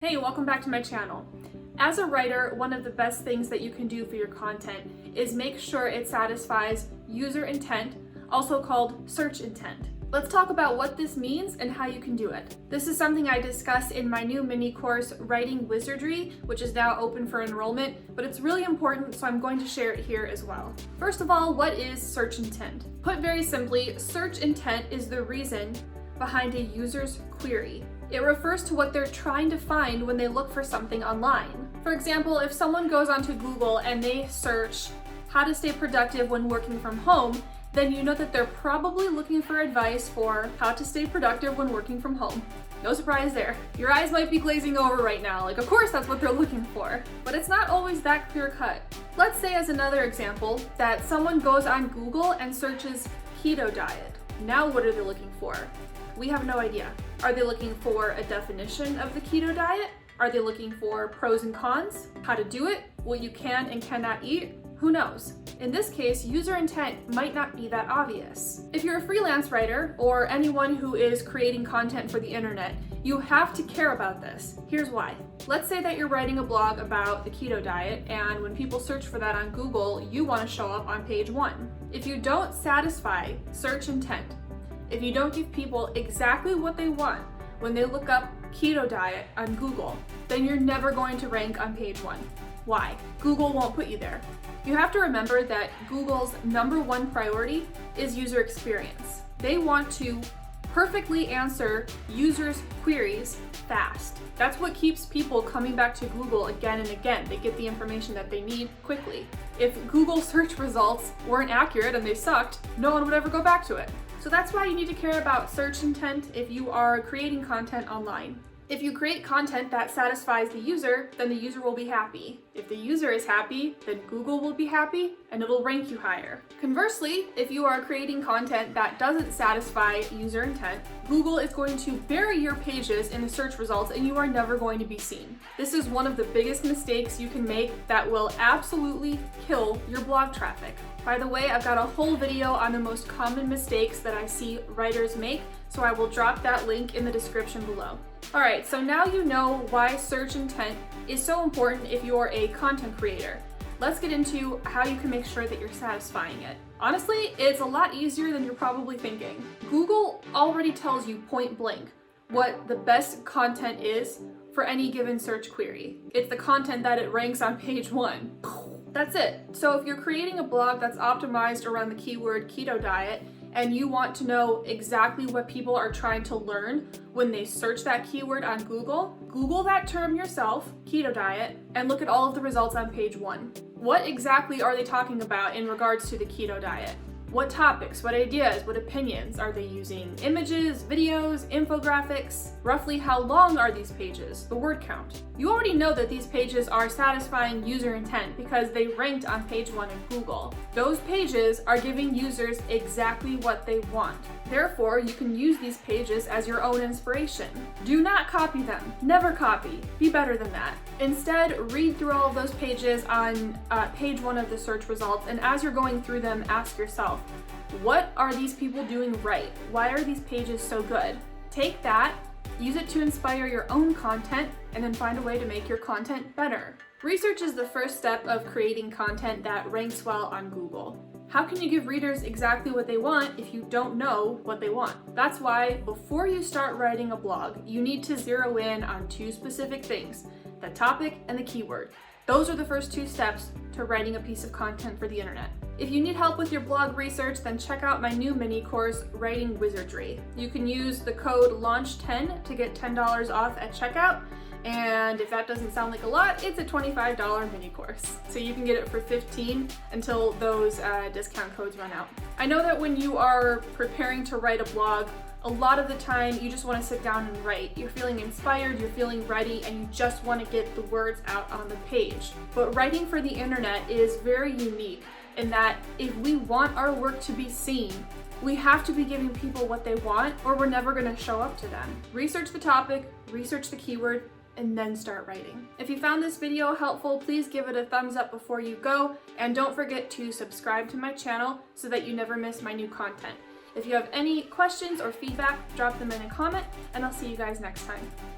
Hey, welcome back to my channel. As a writer, one of the best things that you can do for your content is make sure it satisfies user intent, also called search intent. Let's talk about what this means and how you can do it. This is something I discuss in my new mini course, Writing Wizardry, which is now open for enrollment, but it's really important, so I'm going to share it here as well. First of all, what is search intent? Put very simply, search intent is the reason behind a user's query. It refers to what they're trying to find when they look for something online. For example, if someone goes onto Google and they search how to stay productive when working from home, then you know that they're probably looking for advice for how to stay productive when working from home. No surprise there. Your eyes might be glazing over right now, like of course that's what they're looking for. But it's not always that clear cut. Let's say as another example that someone goes on Google and searches keto diet. Now what are they looking for? We have no idea. Are they looking for a definition of the keto diet? Are they looking for pros and cons? How to do it? What you can and cannot eat? Who knows? In this case, user intent might not be that obvious. If you're a freelance writer or anyone who is creating content for the internet, you have to care about this. Here's why. Let's say that you're writing a blog about the keto diet, and when people search for that on Google, you want to show up on page 1. If you don't satisfy search intent, if you don't give people exactly what they want when they look up keto diet on Google, then you're never going to rank on page 1. Why? Google won't put you there. You have to remember that Google's #1 priority is user experience. They want to perfectly answer users' queries fast. That's what keeps people coming back to Google again and again. They get the information that they need quickly. If Google search results weren't accurate and they sucked, no one would ever go back to it. So that's why you need to care about search intent if you are creating content online. If you create content that satisfies the user, then the user will be happy. If the user is happy, then Google will be happy and it'll rank you higher. Conversely, if you are creating content that doesn't satisfy user intent, Google is going to bury your pages in the search results and you are never going to be seen. This is one of the biggest mistakes you can make that will absolutely kill your blog traffic. By the way, I've got a whole video on the most common mistakes that I see writers make, so I will drop that link in the description below. Alright, so now you know why search intent is so important if you're a content creator. Let's get into how you can make sure that you're satisfying it. Honestly, it's a lot easier than you're probably thinking. Google already tells you point blank what the best content is for any given search query. It's the content that it ranks on page 1. That's it. So if you're creating a blog that's optimized around the keyword keto diet, and you want to know exactly what people are trying to learn when they search that keyword on Google, Google that term yourself, keto diet, and look at all of the results on page 1. What exactly are they talking about in regards to the keto diet? What topics, what ideas, what opinions? Are they using images, videos, infographics? Roughly how long are these pages? The word count. You already know that these pages are satisfying user intent because they ranked on page 1 of Google. Those pages are giving users exactly what they want. Therefore, you can use these pages as your own inspiration. Do not copy them. Never copy. Be better than that. Instead, read through all of those pages on page 1 of the search results, and as you're going through them, ask yourself, what are these people doing right? Why are these pages so good? Take that, use it to inspire your own content, and then find a way to make your content better. Research is the first step of creating content that ranks well on Google. How can you give readers exactly what they want if you don't know what they want? That's why before you start writing a blog, you need to zero in on 2 specific things, the topic and the keyword. Those are the first 2 steps to writing a piece of content for the internet. If you need help with your blog research, then check out my new mini course, Writing Wizardry. You can use the code LAUNCH10 to get $10 off at checkout. And if that doesn't sound like a lot, it's a $25 mini course. So you can get it for $15 until those discount codes run out. I know that when you are preparing to write a blog, a lot of the time you just want to sit down and write. You're feeling inspired, you're feeling ready, and you just want to get the words out on the page. But writing for the internet is very unique in that if we want our work to be seen, we have to be giving people what they want, or we're never going to show up to them. Research the topic, research the keyword, and then start writing. If you found this video helpful, please give it a thumbs up before you go, and don't forget to subscribe to my channel so that you never miss my new content. If you have any questions or feedback, drop them in a comment, and I'll see you guys next time.